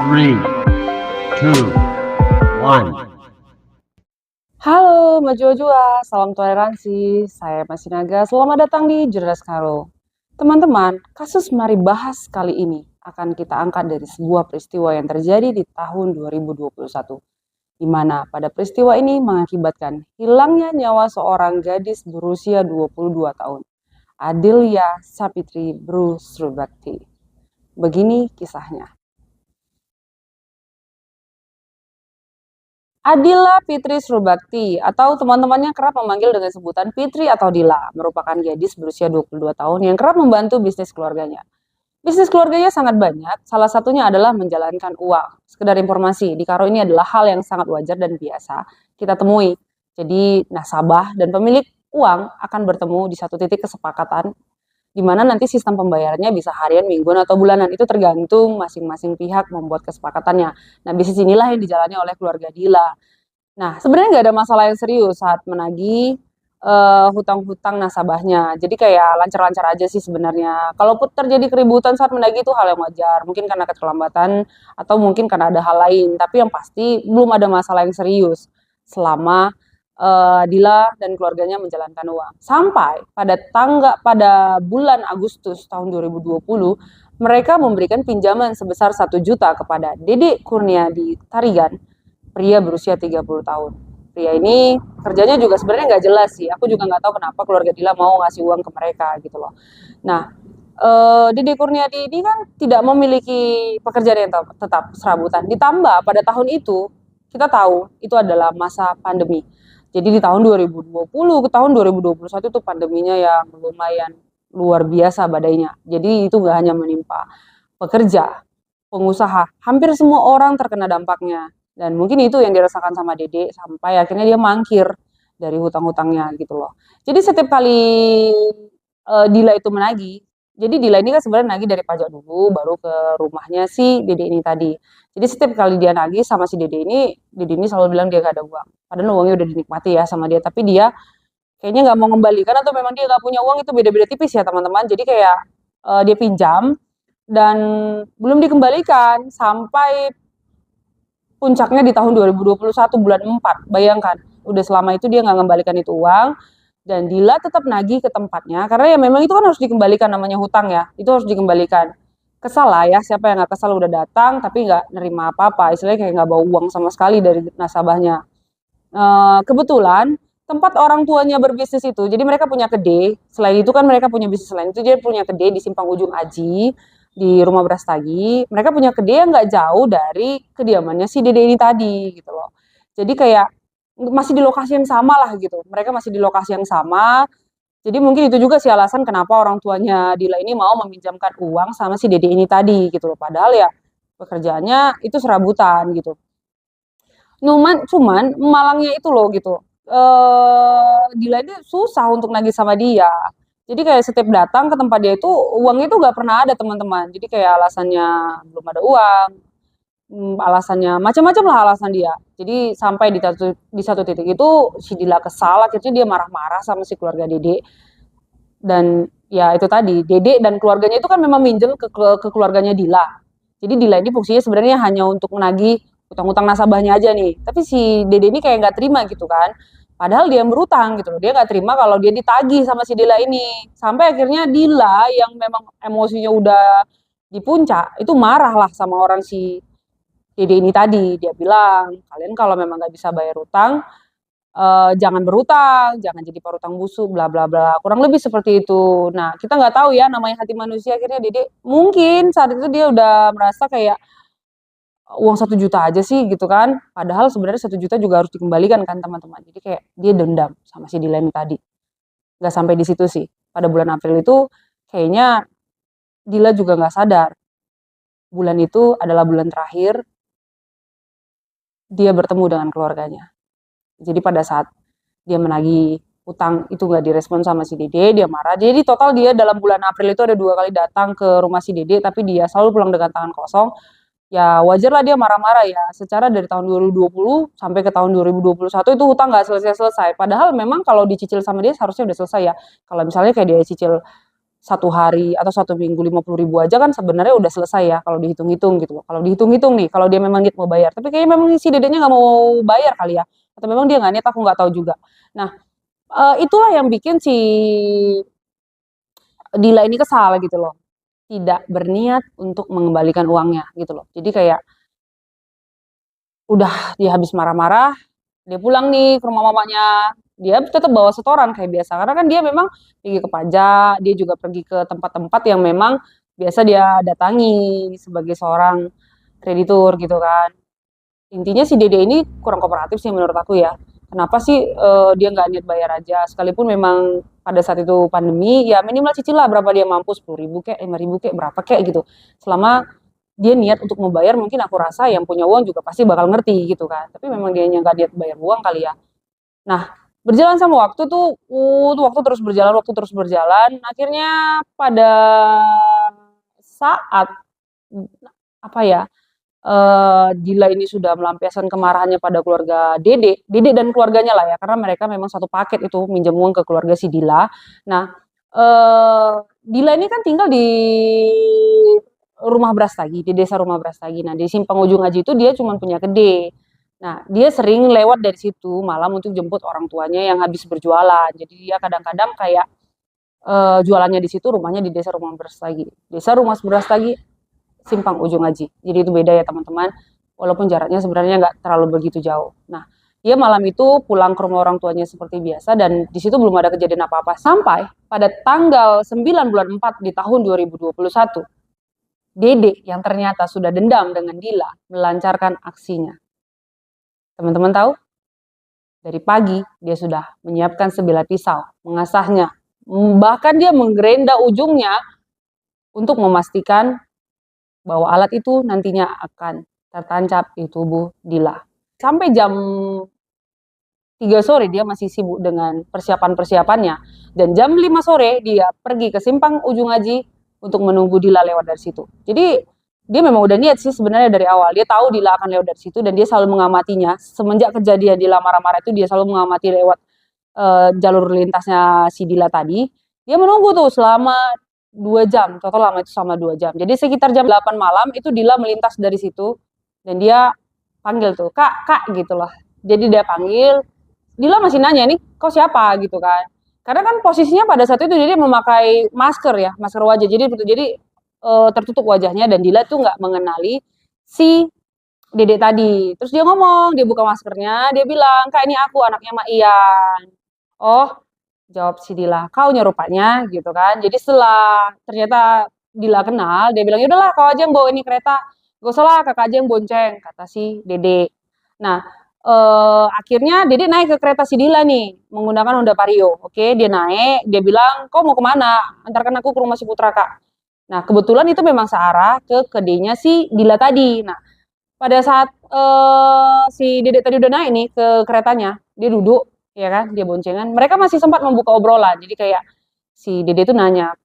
Three, two, one. Halo, Majua-jua, salam toleransi. Saya Masih Naga, selamat datang di Jurnas Karo. Teman-teman, kasus mari bahas kali ini akan kita angkat dari sebuah peristiwa yang terjadi di tahun 2021, di mana pada peristiwa ini mengakibatkan hilangnya nyawa seorang gadis berusia 22 tahun, Adilia Sapitri Brusrubakti. Begini kisahnya. Adila Fitri Srubakti atau teman-temannya kerap memanggil dengan sebutan Fitri atau Dila, merupakan gadis berusia 22 tahun yang kerap membantu bisnis keluarganya. Bisnis keluarganya sangat banyak, salah satunya adalah menjalankan uang. Sekedar informasi, di Karo ini adalah hal yang sangat wajar dan biasa kita temui. Jadi nasabah dan pemilik uang akan bertemu di satu titik kesepakatan di mana nanti sistem pembayarannya bisa harian, mingguan, atau bulanan. Itu tergantung masing-masing pihak membuat kesepakatannya. Nah, bisnis inilah yang dijalani oleh keluarga Dila. Nah, sebenarnya nggak ada masalah yang serius saat menagih hutang-hutang nasabahnya. Jadi kayak lancar-lancar aja sih sebenarnya. Kalaupun terjadi keributan saat menagih itu hal yang wajar. Mungkin karena keterlambatan atau mungkin karena ada hal lain. Tapi yang pasti belum ada masalah yang serius selama Dila dan keluarganya menjalankan uang. Sampai pada bulan Agustus tahun 2020, mereka memberikan pinjaman sebesar 1 juta kepada Dede Kurniadi Tarigan, pria berusia 30 tahun. Pria ini kerjanya juga sebenarnya nggak jelas sih. Aku juga nggak tahu kenapa keluarga Dila mau ngasih uang ke mereka gitu loh. Nah, Dede Kurniadi ini kan tidak memiliki pekerjaan yang tetap serabutan. Ditambah pada tahun itu kita tahu itu adalah masa pandemi. Jadi di tahun 2020 ke tahun 2021 itu pandeminya yang lumayan luar biasa badainya. Jadi itu nggak hanya menimpa pekerja, pengusaha, hampir semua orang terkena dampaknya. Dan mungkin itu yang dirasakan sama Dede sampai akhirnya dia mangkir dari hutang-hutangnya gitu loh. Jadi setiap kali Dila itu menagih, jadi Dila ini kan sebenarnya nagih dari pajak dulu, baru ke rumahnya si Dede ini tadi. Jadi setiap kali dia nagih sama si Dede ini selalu bilang dia gak ada uang. Padahal uangnya udah dinikmati ya sama dia, tapi dia kayaknya nggak mau mengembalikan atau memang dia nggak punya uang, itu beda-beda tipis ya teman-teman. Jadi kayak dia pinjam dan belum dikembalikan sampai puncaknya di tahun 2021 bulan 4. Bayangkan, udah selama itu dia nggak mengembalikan itu uang dan Dila tetap nagih ke tempatnya karena ya memang itu kan harus dikembalikan, namanya hutang ya, itu harus dikembalikan. Kesal lah ya, siapa yang nggak kesal, udah datang tapi nggak nerima apa-apa, istilahnya kayak nggak bawa uang sama sekali dari nasabahnya. Kebetulan tempat orang tuanya berbisnis itu, jadi mereka punya kedai. Selain itu kan mereka punya bisnis lain itu, dia punya kedai di Simpang Ujung Aji di Rumah Beras Tagi. Mereka punya kedai yang nggak jauh dari kediamannya si Dede ini tadi gitu loh. Jadi kayak masih di lokasi yang sama lah gitu. Mereka masih di lokasi yang sama. Jadi mungkin itu juga sih alasan kenapa orang tuanya Dila ini mau meminjamkan uang sama si Dede ini tadi gitu loh. Padahal ya pekerjaannya itu serabutan gitu. Cuman malangnya itu loh gitu. Dila ini susah untuk nagih sama dia. Jadi kayak setiap datang ke tempat dia itu uangnya itu nggak pernah ada teman-teman. Jadi kayak alasannya belum ada uang, alasannya macam-macam lah alasan dia. Jadi sampai di satu titik itu si Dila kesal, akhirnya dia marah-marah sama si keluarga Dede. Dan ya itu tadi, Dede dan keluarganya itu kan memang minjem ke keluarganya Dila. Jadi Dila ini fungsinya sebenarnya hanya untuk menagih utang-utang nasabahnya aja nih. Tapi si Dede ini kayak nggak terima gitu kan. Padahal dia yang berutang gitu loh. Dia nggak terima kalau dia ditagih sama si Dila ini. Sampai akhirnya Dila yang memang emosinya udah di puncak, itu marah lah sama orang si Dede ini tadi. Dia bilang, kalian kalau memang nggak bisa bayar utang, jangan berutang, jangan jadi parutang busuk, bla bla bla. Kurang lebih seperti itu. Nah, kita nggak tahu ya namanya hati manusia. Akhirnya Dede mungkin saat itu dia udah merasa kayak uang 1 juta aja sih gitu kan. Padahal sebenarnya 1 juta juga harus dikembalikan kan teman-teman. Jadi kayak dia dendam sama si Dilan tadi. Nggak sampai di situ sih. Pada bulan April itu kayaknya Dila juga nggak sadar. Bulan itu adalah bulan terakhir dia bertemu dengan keluarganya. Jadi pada saat dia menagih utang itu nggak direspon sama si Dede, dia marah. Jadi total dia dalam bulan April itu ada 2 kali datang ke rumah si Dede, tapi dia selalu pulang dengan tangan kosong. Ya wajar lah dia marah-marah ya. Secara dari tahun 2020 sampai ke tahun 2021 itu hutang nggak selesai-selesai. Padahal memang kalau dicicil sama dia seharusnya udah selesai ya. Kalau misalnya kayak dia cicil satu hari atau satu minggu 50.000 aja kan sebenarnya udah selesai ya kalau dihitung-hitung gitu loh. Kalau dihitung-hitung nih, kalau dia memang niat mau bayar. Tapi kayaknya memang si dedenya nggak mau bayar kali ya. Atau memang dia nggak niat, aku nggak tahu juga. Nah, itulah yang bikin si Dila ini kesal gitu loh. Tidak berniat untuk mengembalikan uangnya gitu loh. Jadi kayak udah dia habis marah-marah, dia pulang nih ke rumah mamanya. Dia tetap bawa setoran kayak biasa. Karena kan dia memang pergi ke pajak, dia juga pergi ke tempat-tempat yang memang biasa dia datangi sebagai seorang kreditur gitu kan. Intinya si Dede ini kurang kooperatif sih menurut aku ya. Kenapa sih dia nggak niat bayar aja? Sekalipun memang pada saat itu pandemi, ya minimal cicil lah berapa dia mampu, 10.000 kek, 5.000 kek, berapa kek gitu. Selama dia niat untuk membayar, mungkin aku rasa yang punya uang juga pasti bakal ngerti gitu kan. Tapi memang dia nggak niat bayar uang kali ya. Nah, berjalan sama waktu tuh waktu terus berjalan, waktu terus berjalan. Akhirnya pada saat apa ya, Dila ini sudah melampiaskan kemarahannya pada keluarga Dede dan keluarganya lah ya, karena mereka memang satu paket itu minjem uang ke keluarga si Dila. Nah, Dila ini kan tinggal di rumah Brastagi, di desa rumah Brastagi. Nah, di Simpang Ujung Aji itu dia cuma punya gede. Nah, dia sering lewat dari situ malam untuk jemput orang tuanya yang habis berjualan. Jadi dia kadang-kadang kayak jualannya di situ, rumahnya di desa rumah Brastagi. Desa rumah Brastagi, Simpang Ujung Aji. Jadi itu beda ya teman-teman. Walaupun jaraknya sebenarnya nggak terlalu begitu jauh. Nah, dia malam itu pulang ke rumah orang tuanya seperti biasa dan di situ belum ada kejadian apa-apa. Sampai pada tanggal 9 bulan 4 di tahun 2021, Dede yang ternyata sudah dendam dengan Dila melancarkan aksinya. Teman-teman tahu? Dari pagi dia sudah menyiapkan sebilah pisau, mengasahnya. Bahkan dia menggerenda ujungnya untuk memastikan bahwa alat itu nantinya akan tertancap di tubuh Dila. Sampai jam 3 sore dia masih sibuk dengan persiapan-persiapannya. Dan jam 5 sore dia pergi ke Simpang Ujung Aji untuk menunggu Dila lewat dari situ. Jadi dia memang udah niat sih sebenarnya dari awal. Dia tahu Dila akan lewat dari situ dan dia selalu mengamatinya. Semenjak kejadian Dila marah-marah itu dia selalu mengamati lewat jalur lintasnya si Dila tadi. Dia menunggu tuh selama 2 jam, total lama itu selama 2 jam. Jadi sekitar jam 8 malam itu Dila melintas dari situ dan dia panggil tuh, "Kak, Kak," gitu loh. Jadi dia panggil, Dila masih nanya, "Nih kau siapa?" gitu kan. Karena kan posisinya pada saat itu dia memakai masker ya, masker wajah. Jadi tertutup wajahnya dan Dila tuh nggak mengenali si Dede tadi. Terus dia ngomong, dia buka maskernya, dia bilang, "Kak, ini aku anaknya Mak Ian." "Oh," jawab si Dila, "kau rupanya," gitu kan. Jadi setelah ternyata Dila kenal, dia bilang, "Yaudahlah kau aja yang bawa ini kereta. Gak usah lah kakak aja yang bonceng," kata si Dede. Nah, akhirnya Dede naik ke kereta si Dila nih, menggunakan Honda Vario. Oke, dia naik, dia bilang, "Kau mau kemana? Antarkan aku ke rumah si Putra, Kak." Nah, kebetulan itu memang searah ke kedainya si Dila tadi. Nah, pada saat si Dede tadi udah naik nih ke keretanya, dia duduk, ya kan, dia boncengan. Mereka masih sempat membuka obrolan. Jadi kayak si Dede tuh nanya,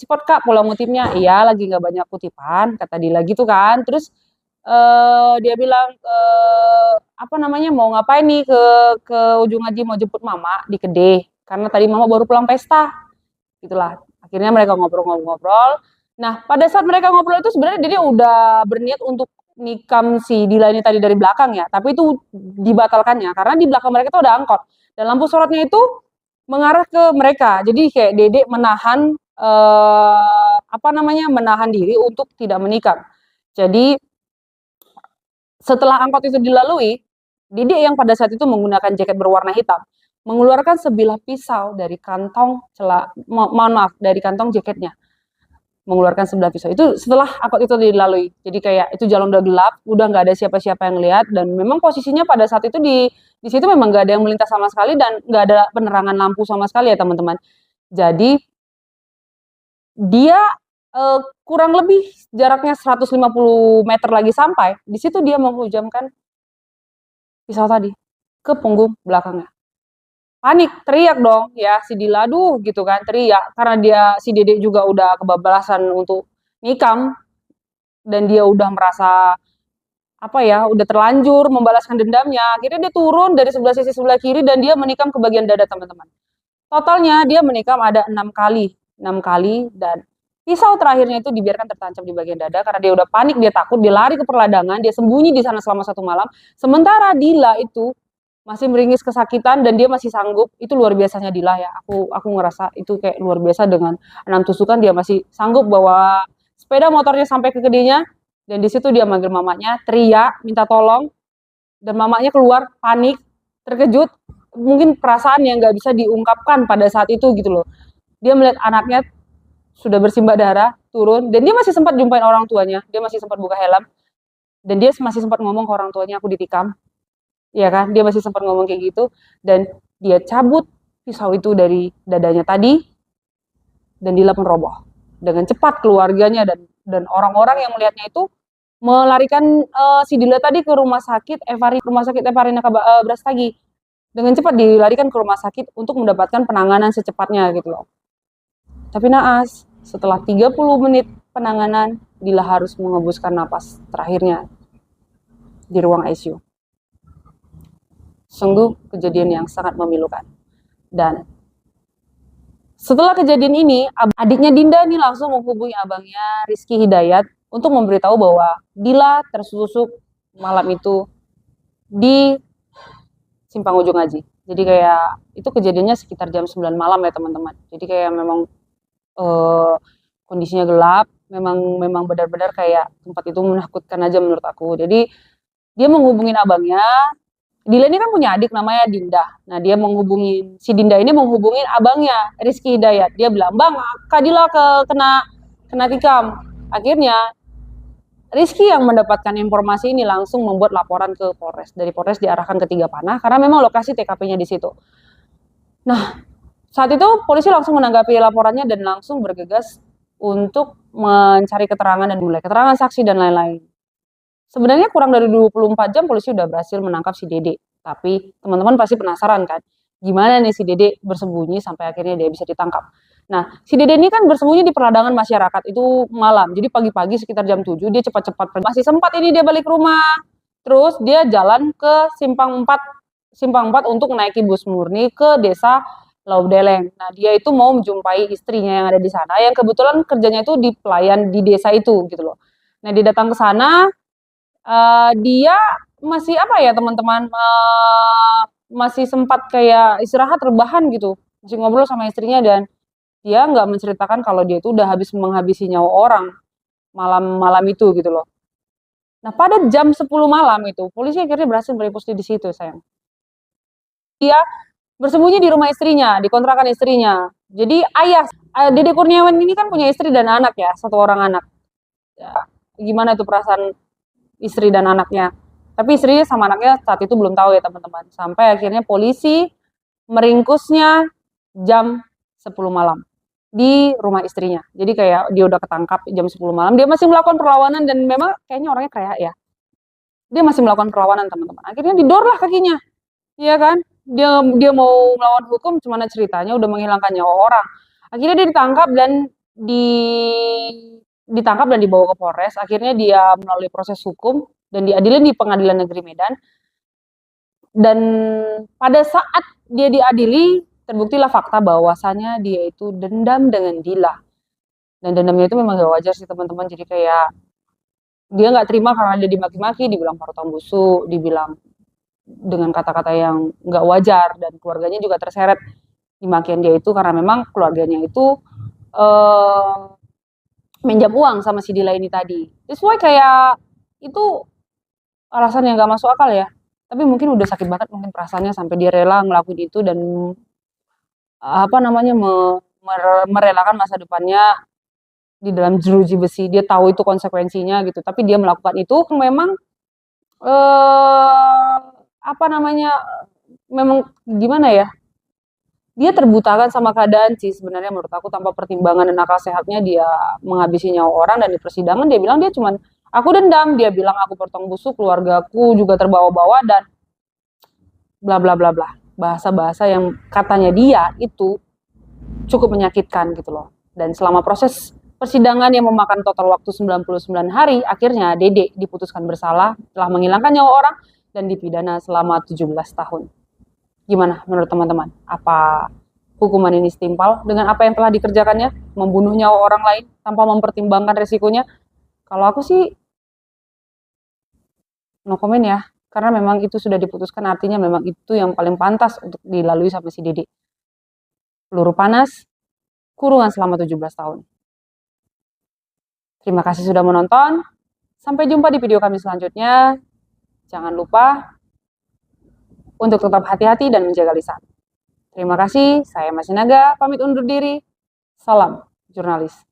"Cepet Kak pulang ngutipnya?" "Iya, lagi nggak banyak kutipan," kata Dila gitu kan. Terus dia bilang, apa namanya, "Mau ngapain nih ke Ujung Aji, mau jemput Mama di Kedeh, karena tadi Mama baru pulang pesta." Gitulah. Akhirnya mereka ngobrol-ngobrol. Nah, pada saat mereka ngobrol itu sebenarnya Dede udah berniat untuk nikam si Dila ini tadi dari belakang ya, tapi itu dibatalkannya karena di belakang mereka itu ada angkot dan lampu sorotnya itu mengarah ke mereka. Jadi kayak Dede menahan apa namanya, menahan diri untuk tidak menikam. Jadi setelah angkot itu dilalui, Dede yang pada saat itu menggunakan jaket berwarna hitam mengeluarkan sebilah pisau dari kantong mohon maaf, dari kantong jaketnya, mengeluarkan sebilah pisau itu setelah angkot itu dilalui. Jadi kayak itu jalan udah gelap, udah nggak ada siapa-siapa yang lihat dan memang posisinya pada saat itu di situ memang nggak ada yang melintas sama sekali dan nggak ada penerangan lampu sama sekali ya teman-teman. Jadi dia kurang lebih jaraknya 150 meter lagi sampai, di situ dia menghujamkan pisau tadi ke punggung belakangnya. Panik, teriak dong ya si Dila, aduh gitu kan, teriak karena dia si Dede juga udah kebablasan untuk nikam dan dia udah merasa apa ya, udah terlanjur membalaskan dendamnya. Akhirnya dia turun dari sebelah sisi sebelah kiri dan dia menikam ke bagian dada teman-teman. Totalnya dia menikam ada 6 kali 6 kali, dan pisau terakhirnya itu dibiarkan tertancap di bagian dada karena dia udah panik, dia takut, dia lari ke perladangan, dia sembunyi di sana selama 1 malam. Sementara Dila itu masih meringis kesakitan dan dia masih sanggup. Itu luar biasanya Dila ya. Aku ngerasa itu kayak luar biasa, dengan 6 tusukan dia masih sanggup bawa sepeda motornya sampai ke kedainya, dan di situ dia manggil mamanya, teriak minta tolong, dan mamanya keluar panik, terkejut, mungkin perasaan yang nggak bisa diungkapkan pada saat itu gitu loh. Dia melihat anaknya sudah bersimbah darah, turun, dan dia masih sempat jumpain orang tuanya, dia masih sempat buka helm, dan dia masih sempat ngomong ke orang tuanya, aku ditikam, ya kan, dia masih sempat ngomong kayak gitu, dan dia cabut pisau itu dari dadanya tadi, dan dilap meroboh. Dengan cepat keluarganya dan orang-orang yang melihatnya itu melarikan si Dila tadi ke rumah sakit Evarina Brastagi. Dengan cepat dilarikan ke rumah sakit untuk mendapatkan penanganan secepatnya gitu loh. Tapi naas, setelah 30 menit penanganan, Dila harus mengembuskan napas terakhirnya di ruang ICU. Sungguh kejadian yang sangat memilukan. Dan setelah kejadian ini, adiknya Dinda nih langsung menghubungi abangnya Rizky Hidayat untuk memberitahu bahwa Dila tersusuk malam itu di Simpang Ujung Aji. Jadi kayak itu kejadiannya sekitar jam 9 malam ya teman-teman. Jadi kayak memang kondisinya gelap, memang benar-benar kayak tempat itu menakutkan aja menurut aku. Jadi dia menghubungin abangnya. Dila ini kan punya adik namanya Dinda. Nah dia menghubungin, si Dinda ini menghubungin abangnya Rizky Hidayat. Dia bilang, bang, Kak Dila kena tikam. Akhirnya Rizky yang mendapatkan informasi ini langsung membuat laporan ke Polres. Dari Polres diarahkan ke Tigapanah karena memang lokasi TKP-nya di situ. Nah, saat itu polisi langsung menanggapi laporannya dan langsung bergegas untuk mencari keterangan dan mulai keterangan saksi dan lain-lain. Sebenarnya kurang dari 24 jam polisi udah berhasil menangkap si Dede. Tapi teman-teman pasti penasaran kan, gimana nih si Dede bersembunyi sampai akhirnya dia bisa ditangkap. Nah, si Dede ini kan bersembunyi di peradangan masyarakat itu malam. Jadi pagi-pagi sekitar jam 7 dia cepat-cepat masih sempat ini dia balik rumah. Terus dia jalan ke Simpang 4 untuk menaiki bus murni ke desa Laudeleng. Nah, dia itu mau menjumpai istrinya yang ada di sana, yang kebetulan kerjanya itu di pelayan di desa itu gitu loh. Nah, dia datang ke sana, dia masih apa ya teman-teman, masih sempat kayak istirahat rebahan gitu, masih ngobrol sama istrinya, dan dia nggak menceritakan kalau dia itu udah habis menghabisi nyawa orang malam-malam itu gitu loh. Nah pada jam 10 malam itu polisi akhirnya berhasil mereposti di situ sayang. Dia bersembunyi di rumah istrinya, di kontrakan istrinya. Jadi ayah Dede Kurniawan ini kan punya istri dan anak ya, 1 orang anak. Ya, gimana tuh perasaan istri dan anaknya? Tapi istrinya sama anaknya saat itu belum tahu ya teman-teman. Sampai akhirnya polisi meringkusnya jam 10 malam di rumah istrinya. Jadi kayak dia udah ketangkap jam 10 malam, dia masih melakukan perlawanan dan memang kayaknya orangnya kayak ya. Dia masih melakukan perlawanan teman-teman. Akhirnya didor lah kakinya. Iya kan? Dia mau melawan hukum, gimana ceritanya udah menghilangkan nyawa orang. Akhirnya dia ditangkap dan dibawa ke Polres. Akhirnya dia melalui proses hukum dan diadili di Pengadilan Negeri Medan. Dan pada saat dia diadili, terbuktilah fakta bahwasannya dia itu dendam dengan Dila. Dan dendamnya itu memang gak wajar sih teman-teman. Jadi kayak dia nggak terima karena dia dimaki-maki, dibilang parutan busuk, dibilang dengan kata-kata yang nggak wajar, dan keluarganya juga terseret di makian dia itu karena memang keluarganya itu minjam uang sama si Dila ini tadi. That's why kayak itu alasan yang nggak masuk akal ya. Tapi mungkin udah sakit banget mungkin perasaannya sampai dia rela ngelakuin itu dan merelakan masa depannya di dalam jeruji besi. Dia tahu itu konsekuensinya gitu, tapi dia melakukan itu memang memang gimana ya, dia terbutakan sama keadaan sih sebenarnya menurut aku, tanpa pertimbangan dan akal sehatnya dia menghabisi nyawa orang. Dan di persidangan dia bilang dia cuman aku dendam, dia bilang aku potong busuk, keluargaku juga terbawa-bawa, dan bla bla bla bla, bahasa-bahasa yang katanya dia itu cukup menyakitkan gitu loh. Dan selama proses persidangan yang memakan total waktu 99 hari, akhirnya Dede diputuskan bersalah telah menghilangkan nyawa orang dan dipidana selama 17 tahun. Gimana menurut teman-teman? Apa hukuman ini setimpal dengan apa yang telah dikerjakannya, membunuh nyawa orang lain tanpa mempertimbangkan resikonya. Kalau aku sih no comment ya, karena memang itu sudah diputuskan, artinya memang itu yang paling pantas untuk dilalui sama si Dede. Peluru panas, kurungan selama 17 tahun. Terima kasih sudah menonton. Sampai jumpa di video kami selanjutnya. Jangan lupa untuk tetap hati-hati dan menjaga lisan. Terima kasih, saya Mas Naga, pamit undur diri. Salam jurnalis.